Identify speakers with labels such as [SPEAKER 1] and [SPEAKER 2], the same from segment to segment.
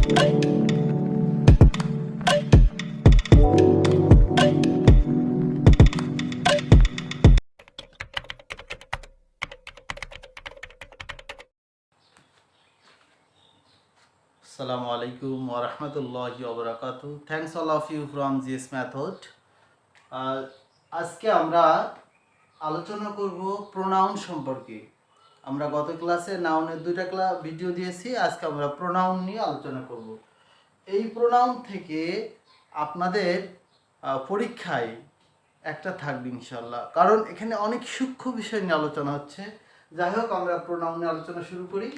[SPEAKER 1] Assalamu alaikum wa rahmatullahi wa barakatuh. Thanks all of you from GS Method. আজকে আমরা আলোচনা করব pronoun সম্পর্কে। আমরা গত ক্লাসে নাউনের দুইটা ভিডিও দিয়েছি, আজকে আমরা প্রোনাউন নিয়ে আলোচনা করব। এই প্রোনাউন থেকে আপনাদের পরীক্ষায় একটা থাকবে ইনশাল্লাহ, কারণ এখানে অনেক সূক্ষ্ম বিষয় নিয়ে আলোচনা হচ্ছে। যাই হোক, আমরা প্রোনাউন নিয়ে আলোচনা শুরু করি।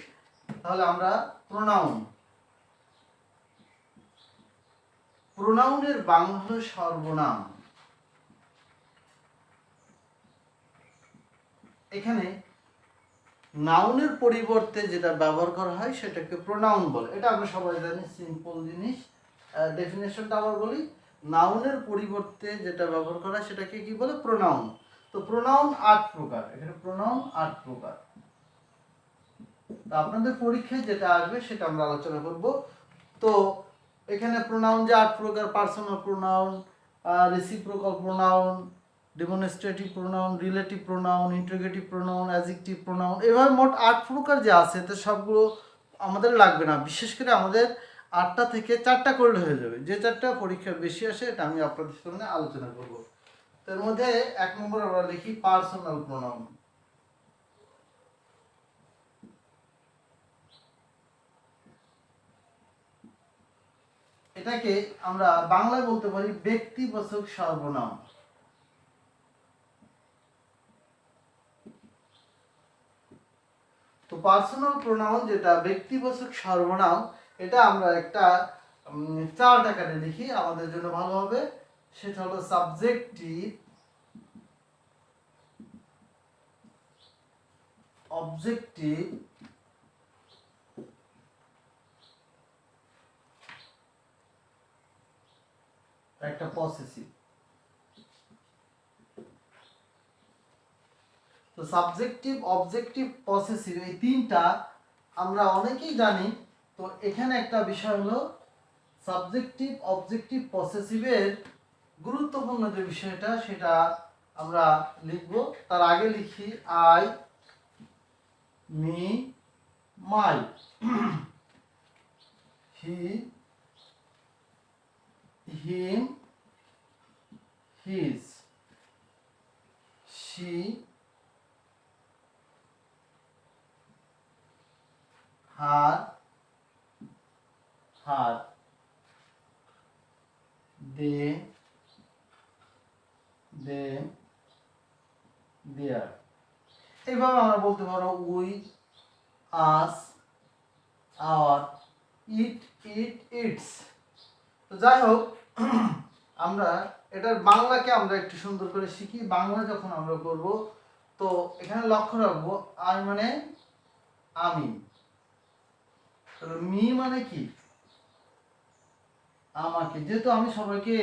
[SPEAKER 1] তাহলে আমরা প্রোনাউনের বাংলা হলো সর্বনাম। এখানে নাউনের পরিবর্তে যেটা ব্যবহার করা হয় সেটাকে প্রোনাউন বলে। এটা আমরা সবাই জানি, সিম্পল জিনিস। ডেফিনেশনটা আবার বলি, নাউনের পরিবর্তে যেটা ব্যবহার করা হয় সেটাকে কি বলে? প্রোনাউন। তো প্রোনাউন 8 প্রকার। এখানে প্রোনাউন 8 প্রকার। তো আপনাদের পরীক্ষায় যেটা আসবে সেটা আমরা আলোচনা করব। তো এখানে প্রোনাউন যে 8 প্রকার: personal pronoun, reciprocal pronoun, demonstrative pronoun, relative pronoun, interrogative pronoun, adjective pronoun, এভাবে মোট 8 প্রকার যে আছে, তো সবগুলো আমাদের লাগবে না। বিশেষ করে আমাদের 8টা থেকে 4টা করলে হয়ে যাবে। যে 4টা পরীক্ষা বেশি আসে এটা আমি আপনাদের সামনে আলোচনা করব। তার মধ্যে 1 নম্বর আমরা লিখি পার্সোনাল প্রোনাউন। এটাকে আমরা বাংলায় বলতে পারি ব্যক্তিবাচক সর্বনাম। তো পার্সোনাল প্রোনাউন যেটা ব্যক্তিবাচক সর্বনাম, এটা আমরা একটা চার্ট আকারে লিখি, আমাদের জন্য ভালো হবে। সেটা হলো সাবজেক্টিভ, অবজেক্টিভ, একটা পসেসিভ। তো সাবজেক্টিভ, অবজেক্টিভ, পসেসিভ, এই তিনটা আমরা অনেকেই জানি। তো এখানে একটা বিষয় হলো সাবজেক্টিভ, অবজেক্টিভ, পসেসিভের গুরুত্বপূর্ণ যে বিষয়টা সেটা আমরা লিখব। তার আগে লিখি I, me, my, he, him, his, she, her, her, they, them, their. এইভাবে আমরা বলতে পারো we, us, our, it, it, its. তো যাই হোক, আমরা এটার বাংলাকে আমরা একটু সুন্দর করে শিখি। বাংলা যখন আমরা করব, তো এখানে লক্ষ্য রাখবো আই মানে আমি, মি মানে কি? আমাকে। যেহেতু আমি সবাইকে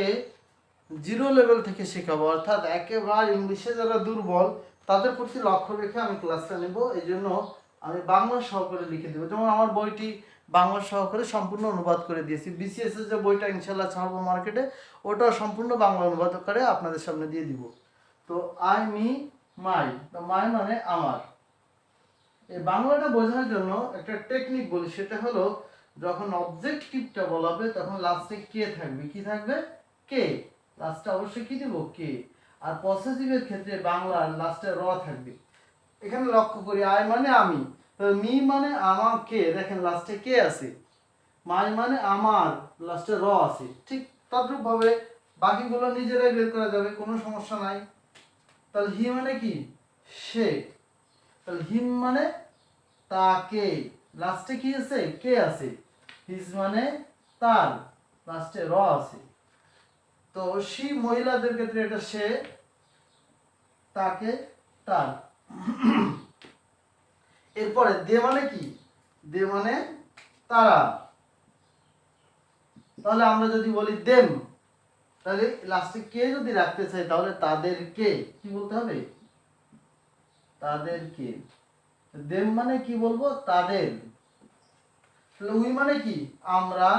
[SPEAKER 1] 0 লেভেল থেকে শেখাবো, অর্থাৎ একেবারে ইংলিশে যারা দুর্বল তাদের প্রতি লক্ষ্য রেখে আমি ক্লাসটা নেব। এই জন্য আমি বাংলা সহকারে লিখে দেবো। যেমন আমার বইটি বাংলা সহকারে সম্পূর্ণ অনুবাদ করে দিয়েছি। বিসিএস এর যে বইটা ইনশাল্লাহ ছাড়বো মার্কেটে, ওটাও সম্পূর্ণ বাংলা অনুবাদ করে আপনাদের সামনে দিয়ে দিব। তো আই, মি, মাই। তো মাই মানে আমার। এই বাংলাটা বোঝার জন্য একটা টেকনিক বলি, সেটা হলো যখন অবজেক্টিভটা বলা হবে তখন লাস্টে কে থাকবে। কি থাকবে? কে। লাস্টে অবশ্যই কি দেব? কে। আর পসেসিভের ক্ষেত্রে বাংলার লাস্টে র থাকবে। এখানে লক্ষ্য করি আই মানে আমি, তো মি মানে আমাকে, দেখেন লাস্টে কে আছে। মাই মানে আমার, লাস্টে র আছে। ঠিক তদ্রূপ ভাবে বাকিগুলো নিজেরাই বের করা যাবে, কোনো সমস্যা নাই। তাহলে হি মানে কি? সে। তাহলে হিম মানে তাকে, লাস্টে কি আছে? কে আছে। হিজ মানে তার, লাস্টে র আছে। তো সি মহিলাদের ক্ষেত্রে এটা সে, তাকে, তার। এরপরে দে মানে কি? দে মানে তারা। তাহলে আমরা যদি বলি দেম, তাহলে লাস্টে কে যদি রাখতে চাই তাহলে তাদেরকে কি বলতে হবে? তাদেরকে। দেম মানে কি বলবো? তাদের। তাহলে উই মানে কি আমরা,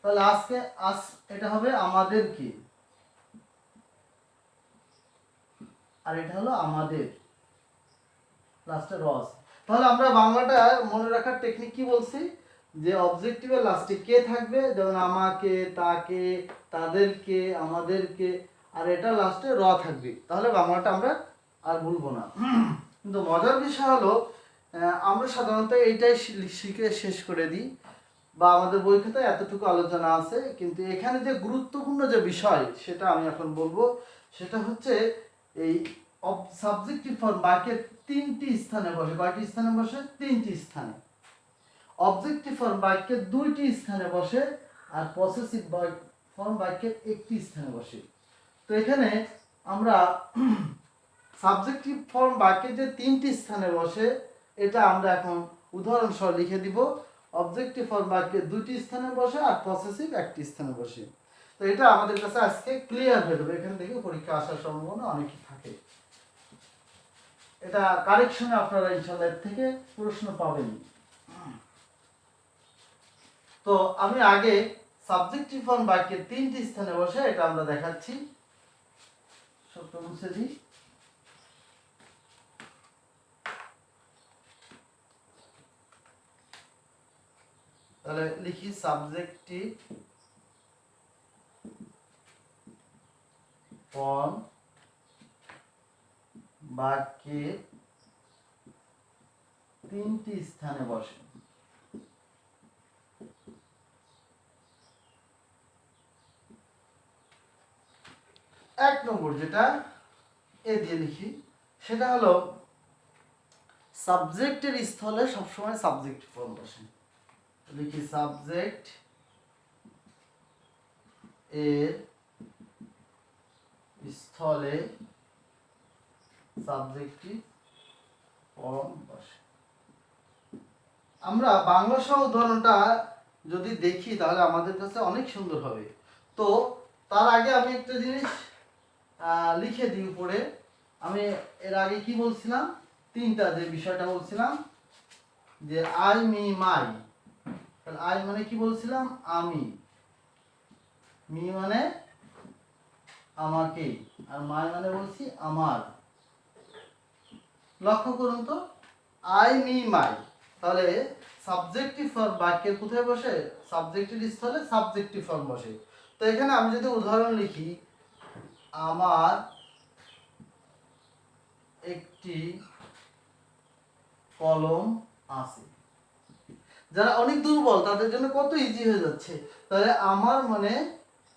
[SPEAKER 1] তাহলে আজকে এটা হবে আমাদের কি, আর এটা হলো আমাদের, লাস্টে রস। তাহলে আমরা বাংলাটা মনে রাখার টেকনিক কি বলছি, যে অবজেক্টিভের লাস্টে কে থাকবে, যেমন আমাকে, তাকে, তাদেরকে, আমাদেরকে, আর এটা লাস্টে র থাকবে, তাহলে বাংলাটা আমরা আর ভুলবো না। কিন্তু মজার বিষয় হলো আমরা সাধারণত এইটাই শিখে শেষ করে দিই, বা আমাদের বই খাতায় এতটুকু আলোচনা আছে, কিন্তু এখানে যে গুরুত্বপূর্ণ যে বিষয় সেটা আমি এখন বলবো, সেটা হচ্ছে এই সাবজেক্টিভ ফর্ম বাক্যের 3টি স্থানে বসে। কয়টি স্থানে বসে? 3টি স্থানে। অবজেক্টিভ ফর্ম বাক্যের 2টি স্থানে বসে, আর পসেসিভ ফর্ম বাক্যের 1টি স্থানে বসে। তো এখানে আমরা সাবজেক্টিভ ফর্ম বাক্যের যে 3টি স্থানে বসে, এটা আমরা এখন উদাহরণ সহ লিখে দিব। অবজেক্টিভ ফর্ম বাক্যের 2টি স্থানে বসে, আর পসেসিভ 1টি স্থানে বসে। তো এটা আমাদের কাছে আজকে ক্লিয়ার হয়ে যাবে, এখান থেকে পরীক্ষা আসার সম্ভাবনা অনেকই থাকে। এটা কারেকশনে আপনারা ইনশাআল্লাহ এর থেকে প্রশ্ন পাবেন। তো আমি আগে সাবজেক্টিভ ফর্ম বাক্যের 3টি স্থানে বসে এটা আমরা দেখাচ্ছি। সত্য মুছে দিই। তাহলে লিখি সাবজেক্টিভ ফর্ম বাক্যের 3টি স্থানে বসে। এক নম্বর যেটা এ দিয়ে লিখি, সেটা হলো সাবজেক্টের স্থলে সবসময় সাবজেক্ট ফর্ম বসে। লিখি সাবজেক্ট এর স্থলে সাবজেক্টিভ ফর্ম বসে। আমরা বাংলা সহ উদাহরণটা যদি দেখি তাহলে আমাদের কাছে অনেক সুন্দর হবে। তো তার আগে আমি একটা জিনিস লিখে দিই উপরে। আমি এর আগে কি বলছিলাম, 3টা যে বিষয়টা বলছিলাম, যে আই মি মাই। তাহলে আই মানে কি বলছিলাম, আমি, মি মানে আমাকে, আর মাই মানে বলছি আমার। লক্ষ্য করুন তো, আই মি মাই, তাহলে সাবজেক্টিভ ফর্ম বাক্যের কোথায় বসে? সাবজেক্টের স্থলে সাবজেক্টিভ ফর্ম বসে। তো এখানে আমি যদি উদাহরণ লিখি, আমার একটি কলম আছে। যারা অনেক দুর্বল তাদের জন্য কত ইজি হয়ে যাচ্ছে। তাহলে আমার মানে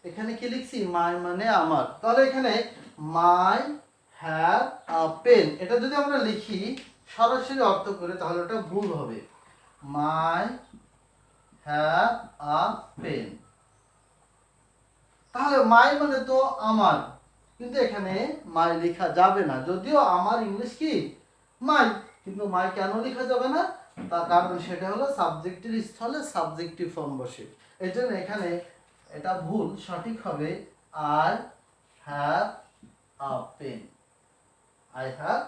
[SPEAKER 1] এখানে কি লিখছি, মাই মানে আমার। তাহলে এখানে মাই হ্যাভ আ পেন, এটা যদি আমরা লিখি সরাসরি অর্থ করে তাহলে ওটা ভুল হবে। মাই হ্যাভ আ পেন, তাহলে মাই মানে তো আমার, কিন্তু এখানে মাই লেখা যাবে না। যদিও আমার ইংলিশ কি মাই, কিন্তু মাই কেন লেখা যাবে না? তার কারণ সেটা হলো সাবজেক্টের স্থলে সাবজেক্টিভ ফর্ম বসে। এই জন্য এখানে এটা ভুল, সঠিক হবে I have a pen. I have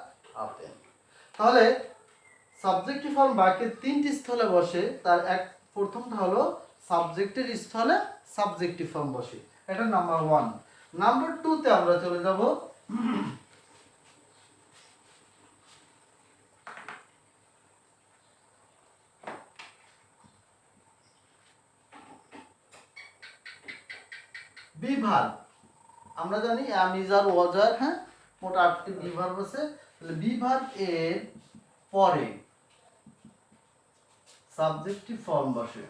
[SPEAKER 1] a pen. তাহলে সাবজেক্টিভ ফর্ম বাক্যের 3টি স্থলে বসে, তার প্রথমটা হলো সাবজেক্টের স্থলে সাবজেক্টিভ ফর্ম বসে, এটা নাম্বার 1। নাম্বার 2 তে আমরা চলে যাব। Be verb. আমরা জানি am is R was are, হ্যাঁ, মোট 8টি বি ভার্ব আছে। তাহলে বি ভার্ব এর পরে সাবজেক্টিভ ফর্ম বসে।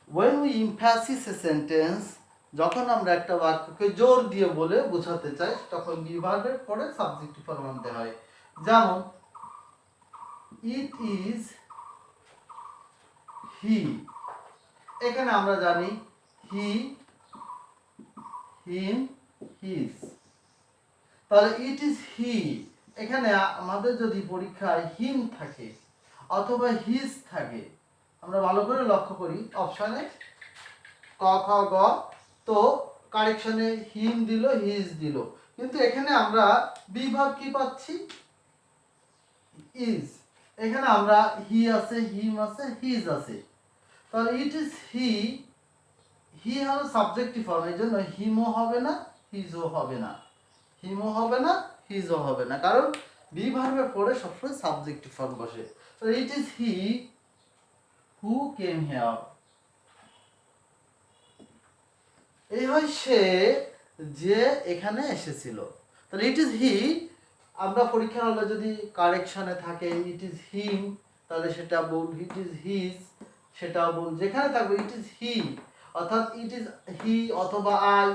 [SPEAKER 1] when we emphasize a sentence, যখন আমরা একটা বাক্যকে জোর দিয়ে বলে বোঝাতে চাই তখন বি ভার্বের পরে সাবজেক্টিভ ফর্ম আনতে হয়। যেমন ইট ইজ হি, এখানে আমরা জানি হি, হিম, হিজ। তাহলে ইট ইজ হি, এখানে আমাদের যদি পরীক্ষায় হিম থাকে অথবা হিজ থাকে, আমরা ভালো করে লক্ষ্য করি অপশনে ক খ গ, তো কারেকশনে হিম দিল, হিজ দিল, কিন্তু এখানে আমরা বি ভার্ব কি পাচ্ছি, ইজ, এখানে আমরা হি আছে, হিম আছে, হিজ আছে, তাহলে ইট ইজ হি, হি হলো সাবজেক্টিভ ফর্ম, এই জন্য হিমও হবে না, হিজও হবে না, হিমও হবে না, হিজও হবে না, কারণ বি ভার্বের পরে সবসময় সাবজেক্টিভ ফর্ম বসে। তো it is he who came here, এই হয় সে যে এখানে এসেছিল। তাহলে ইট ইজ হি, আমরা পরীক্ষা হলে যদি কারেকশনে থাকে ইট ইজ হিম, তাহলে সেটা বল, ইট ইজ হিজ সেটাও বল, যেখানে থাকবে ইট ইজ হি, অর্থাৎ ইট ইজ হি অথবা আই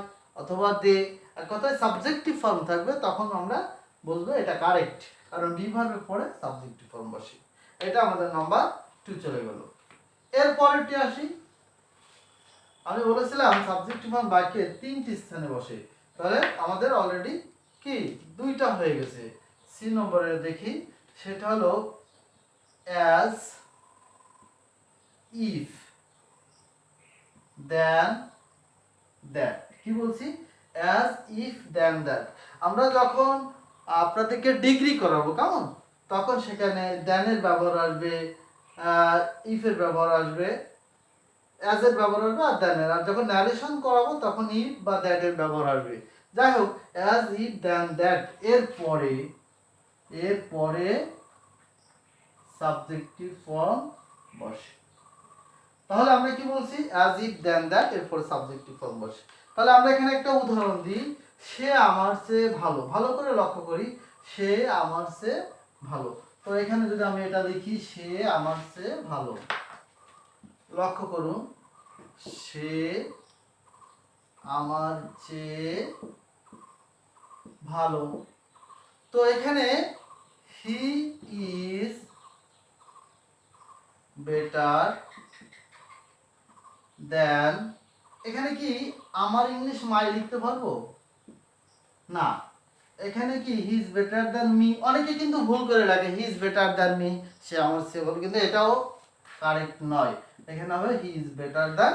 [SPEAKER 1] অথবা দে, আর কথায় সাবজেক্টিভ ফর্ম থাকবে, তখন আমরা বলবো এটা কারেক্ট, কারণ বি ভার্বের পরে সাবজেক্টিভ ফর্ম বসে। এটা আমাদের নাম্বার 2 চলে গেল। এর পরেরটি আসি, আমি বলেছিলাম সাবজেক্টিভ ফর্ম বাক্যে 3টি স্থানে বসে, তাহলে আমাদের অলরেডি কি 2টা হয়ে গেছে। সি নম্বরে দেখি, সেটা হলো অ্যাজ, ইফ, দেন, দ্যাট। কি বলছি? As, if, then, that. আমরা যখন আপনাদেরকে ডিগ্রি করাবো কেমন, তখন সেখানে দেনের ব্যবহার আসবে, ইফের ব্যবহার আসবে, অ্যাজ এর ব্যবহার আসবে, আর দেন এর। আর যখন ন্যারেশন করাবো তখন ইফ বা দ্যাট এর ব্যবহার আসবে। যাই হোক, অ্যাজ, ইফ, দেন, দ্যাট এর পরে সাবজেক্টিভ ফর্ম বসে। তাহলে আমরা কি বলছি? অ্যাজ, ইফ, দেন, দ্যাট এর পরে সাবজেক্টিভ ফর্ম বসে। তাহলে আমরা এখানে একটা উদাহরণ দিই, সে আমার চেয়ে ভালো। ভালো করে লক্ষ্য করি, সে আমার চেয়ে ভালো। তো এখানে যদি আমি এটা লিখি, সে আমার চেয়ে ভালো, লক্ষ্য করুন, সে আমার চেয়ে ভালো। তো এখানে হি ইজ বেটার দেন, এখানে কি আমার ইংলিশ মাই লিখতে পারবো না, এখানে কি he is better than me. অনেকে কিন্তু ভুল করে লাগে, he is better than me, সে আমার চেয়ে ভালো, কিন্তু এটাও কারেক্ট নয়। এখানে হবে he is better than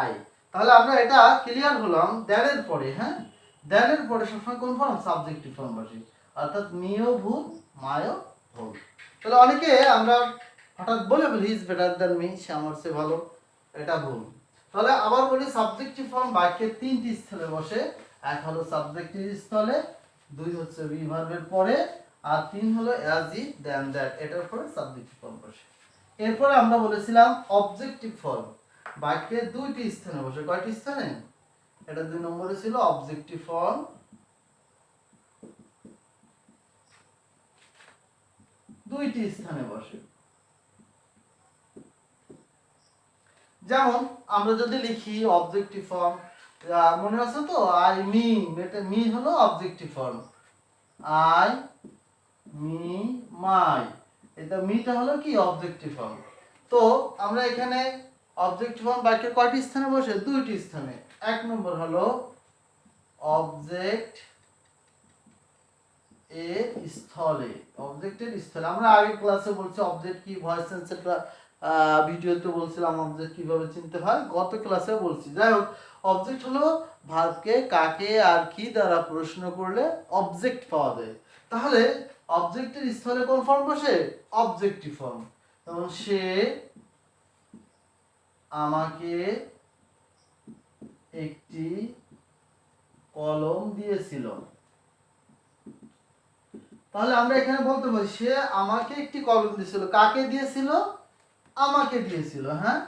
[SPEAKER 1] I. তাহলে আমরা এটা ক্লিয়ার হলাম। দেন এর পরে, হ্যাঁ, দেন এর পরে সবসময় কোন ফর্ম? সাবজেক্টিভ ফর্ম বসে, অর্থাৎ মিও ভুল, মায়ও ভুল। তাহলে অনেকে আমরা হঠাৎ বলে ফেলি he is better than me, সে আমার চেয়ে ভালো, এটা ভুল। তাহলে আবার বলি, সাবজেক্টিভ ফর্ম বাক্যের 3টি স্থলে বসে। এক হলো সাবজেক্টিভ স্থলে, 2 হচ্ছে বি ভার্বের পরে, আর 3 হলো অ্যাজ, ইফ, দেন, দ্যাট এটার পরে সাবজেক্টিভ ফর্ম বসে। এরপরে আমরা বলেছিলাম অবজেক্টিভ ফর্ম বাক্যের 2টি স্থানে বসে। কয়টি স্থানে? এটা 2 নম্বরে ছিল। অবজেক্টিভ ফর্ম 2টি স্থানে বসে। যেমন আমরা যদি লিখি অবজেক্টিভ ফর্ম, মনে আছে তো, আই মি, এটা মি হলো অবজেক্টিভ ফর্ম, আই মি মাই, এটা মিটা হলো কি অবজেক্টিভ ফর্ম। তো আমরা এখানে অবজেক্টিভ ফর্ম বাক্যের কয়টি স্থানে বসে? 2টি স্থানে। এক নম্বর হলো অবজেক্ট এর স্থলে, অবজেক্টের স্থলে। আমরা আগে ক্লাসে বলছি অবজেক্ট কি, ভয়েস সেন্সরটা ভিডিওতে বলছিলাম অবজেক্ট কিভাবে চিনতে হয়, গত ক্লাসে বলছি। যাই হোক, অবজেক্ট হলো ভার্বকে কাকে আর কি দ্বারা প্রশ্ন করলে অবজেক্ট পাওয়া যায়। তাহলে অবজেক্টের স্থলে কোন ফর্ম বসে? Objective form. যেমন সে আমাকে একটি কলম দিয়েছিল। তাহলে আমরা এখানে বলতে পারি সে আমাকে একটি কলম দিয়েছিল। কাকে দিয়েছিল? আমাকে দিয়েছিল। হ্যাঁ,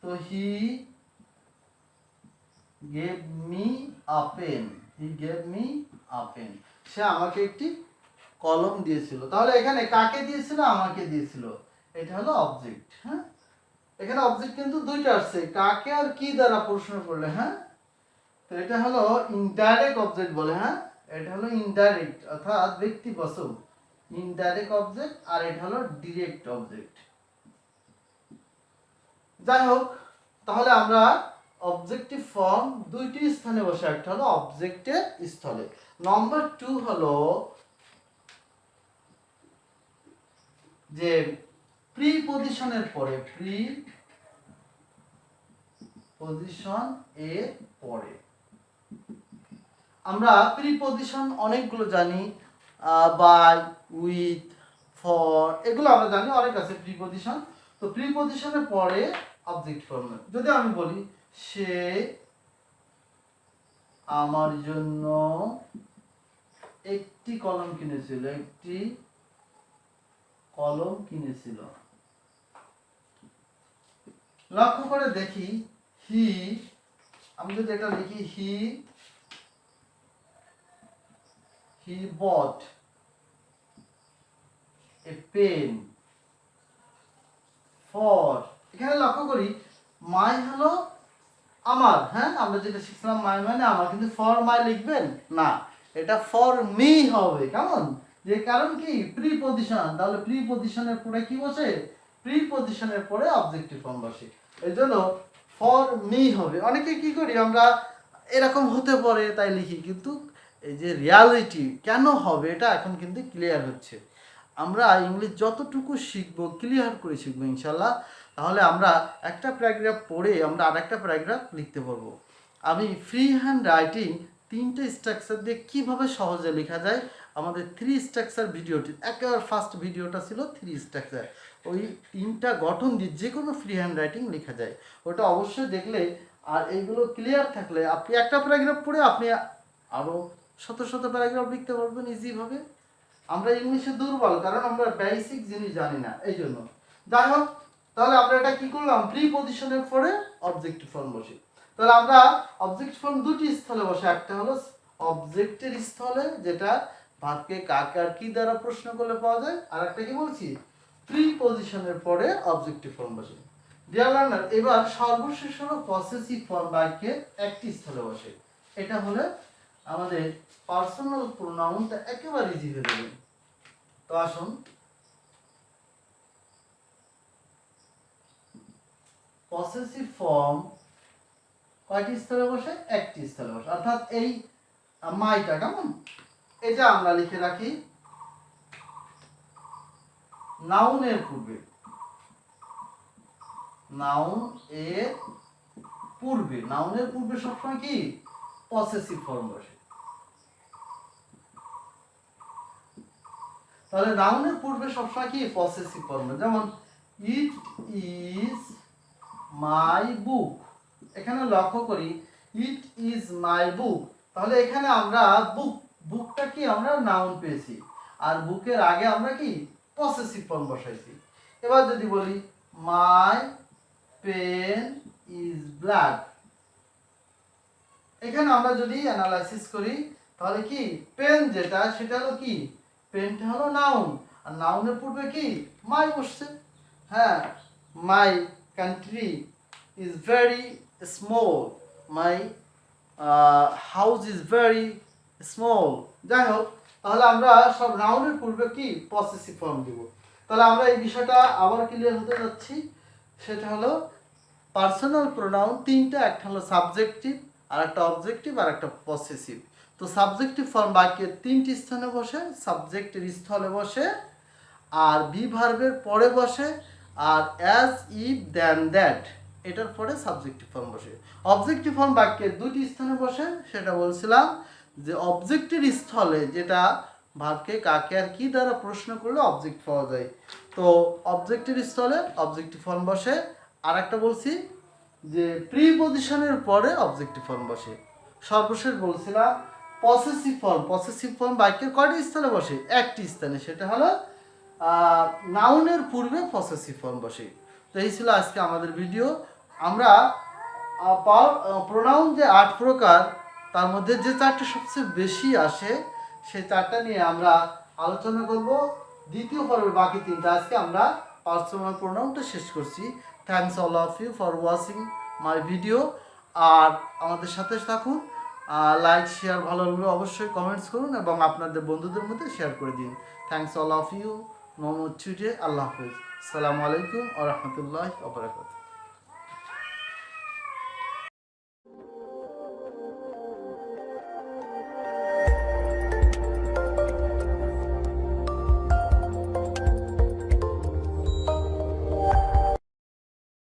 [SPEAKER 1] তো he gave me a pen, he gave me a pen, সে আমাকে একটি কলম দিয়েছিল। তাহলে এখানে কাকে দিয়েছিল? আমাকে দিয়েছিল, এটা হলো অবজেক্ট। হ্যাঁ, এখানে অবজেক্ট কিন্তু 2টা আসছে, কাকে আর কি দ্বারা প্রশ্ন করলে। হ্যাঁ, তো এটা হলো ইনডাইরেক্ট অবজেক্ট বলে। হ্যাঁ, এটা হলো ইনডাইরেক্ট, অর্থাৎ ব্যক্তিবাচক ইনডাইরেক্ট অবজেক্ট, আর এটা হলো ডিরেক্ট অবজেক্ট। যাই হোক, তাহলে আমরা অবজেক্টিভ ফর্ম 2টি স্থানে বসে। একটা হলো অবজেক্টের স্থলে। নম্বর 2 হলো যে প্রিপজিশনের পরে, প্রিপজিশন এর পরে আমরা প্রিপজিশন অনেকগুলো জানি, বাই, উইথ, ফর, এগুলো আমরা জানি অনেক আছে প্রিপজিশন। তো প্রিপজিশনের পরে অবজেক্ট ফর্ম। যদি আমি বলি সে আমার জন্য একটি কলম কিনেছিল, একটি কলম কিনেছিল। লক্ষ্য করে দেখি হি, আমি যদি এটা লিখি হি বট এ পেন ফর, এখানে লক্ষ্য করি মাই হলো আমার, হ্যাঁ আমরা যেটা শিখছিলাম মাই মানে আমার, কিন্তু ফর মাই লিখবেন না, এটা ফর মি হবে। কেমন? যে কারণ কি প্রিপজিশন, তাহলে প্রিপজিশনের পরে কি বসে? প্রিপজিশনের পরে অবজেক্টিভ ফর্ম বসে, এই জন্য ফর মি হবে। অনেকে কি করি আমরা এরকম হতে পারে তাই লিখি, কিন্তু এই যে রিয়ালিটি কেন হবে এটা এখন কিন্তু ক্লিয়ার হচ্ছে। আমরা ইংলিশ যতটুকু শিখবো ক্লিয়ার করে শিখবো ইনশাল্লাহ, তাহলে আমরা একটা প্যারাগ্রাফ পড়ে আমরা আরেকটা প্যারাগ্রাফ লিখতে পারবো। আমি ফ্রি হ্যান্ড রাইটিং 3টে স্ট্রাকচার দিয়ে কিভাবে সহজে লেখা যায়, আমাদের 3 স্ট্রাকচার ভিডিওটি, একেবারে ফার্স্ট ভিডিওটা ছিল 3 স্ট্রাকচার, ওই 3টা গঠন দিয়ে যে কোনো ফ্রি হ্যান্ড রাইটিং লেখা যায়, ওটা অবশ্যই দেখলে আর এইগুলো ক্লিয়ার থাকলে আপনি একটা প্যারাগ্রাফ পড়ে আপনি আরও শত শত প্যারাগ্রাফ লিখতে পারবেন ইজিভাবে। আমরা ইংলিশে দুর্বল কারণ আমরা বেসিক জিনিস জানি না, এই জন্য। যাই হোক, তাহলে আমরা এটা কি করলাম? প্রিপজিশনের পরে অবজেক্টিভ ফর্ম বসে। তাহলে আমরা অবজেক্টিভ ফর্ম দুটি স্থলে বসে, একটা হলো অবজেক্টের স্থলে যেটা ভার্বকে কাকে আর কি দ্বারা প্রশ্ন করলে পাওয়া যায়, আর একটা কি বলছি প্রিপজিশনের পরে অবজেক্টিভ ফর্ম বসে। ডিয়ার লার্নার, এবার সর্বশেষ হলো পসেসিভ ফর্ম বাক্যে একটি স্থলে বসে। এটা হলে আমাদের পার্সোনাল প্রোনাউনটা একেবারে ইজি হয়ে যাবে। তো আসুন পসেসিভ ফর্ম কয়টি স্থলে বসে? একটি স্থলে বসে, অর্থাৎ এই মাইটা কেমন, এটা আমরা লিখে রাখি নাউনের পূর্বে, নাউনের পূর্বে সবসময় কি পসেসিভ ফর্ম বসে। তাহলে নাউনের পূর্বে সবসময় কি পসেসিভ ফর্ম, যেমন ইট ইজ মাই বুক। এখানে লক্ষ্য করি ইট ইজ মাই বুক, তাহলে এখানে আমরা বুকটা কি আমরা নাউন পেয়েছি, আর বুকের আগে আমরা কি পসেসিভ ফর্ম বসাইছি। এবার যদি বলি মাই পেন ইজ ব্ল্যাক, এখানে আমরা যদি অ্যানালাইসিস করি তাহলে কি পেন যেটা সেটা হলো কি, পেনটা হলো নাউন, আর নাউনের পূর্বে কি মাই বসছে। হ্যাঁ, my country is very small, my house is very small. যাই হোক, তাহলে আমরা সব নাউনের পূর্বে কি পসেসিভ ফর্ম দিব। তাহলে আমরা এই বিষয়টা আবার ক্লিয়ার হতে যাচ্ছি, সেটা হলো পার্সোনাল প্রোনাউন তিনটা, একটা হলো সাবজেক্টিভ, আর একটা অবজেক্টিভ, আর একটা পসেসিভ। তো সাবজেক্টিভ ফর্ম বাক্যের 3টি স্থানে বসে, সাবজেক্টের স্থলে বসে, আর বি ভার্বের পরে বসে, আর অ্যাজ ইফ দেন দ্যাট এটার পরে সাবজেক্টিভ ফর্ম বসে। অবজেক্টিভ ফর্ম বাক্যের 2টি স্থানে বসে, সেটা বলছিলাম যে অবজেক্টের স্থলে যেটা ভার্বকে কাকে আর কি দ্বারা প্রশ্ন করলে অবজেক্ট পাওয়া যায়, তো অবজেক্টের স্থলে অবজেক্টিভ ফর্ম বসে। আর একটা বলছি যে প্রিপজিশনের পরে অবজেক্টিভ ফর্ম বসে। সর্বশেষ বলছিলাম পসেসিভ ফর্ম বাক্যের কয়টি স্থানে বসে? একটি স্থানে, সেটা হলো নাউনের পূর্বে পসেসিভ ফর্ম বসে। তো এই ছিল আজকে আমাদের ভিডিও। আমরা প্রোনাউন যে 8 প্রকার, তার মধ্যে যে 4টা সবচেয়ে বেশি আসে সেই 4টা নিয়ে আমরা আলোচনা করব দ্বিতীয় পর্বে। বাকি 3টা আজকে আমরা পার্সোনাল প্রোনাউনটা শেষ করছি। Thanks all of you for watching my video. আর আমাদের সাথে থাকুন, লাইক শেয়ার ভালো লাগলে অবশ্যই কমেন্টস করুন এবং আপনাদের বন্ধুদের মধ্যে শেয়ার করে দিন। Thanks all of you, Mohammad today. আল্লাহ হাফেজ, আসসালামু আলাইকুম ওয়া রাহমাতুল্লাহি ওয়া বারাকাতুহু।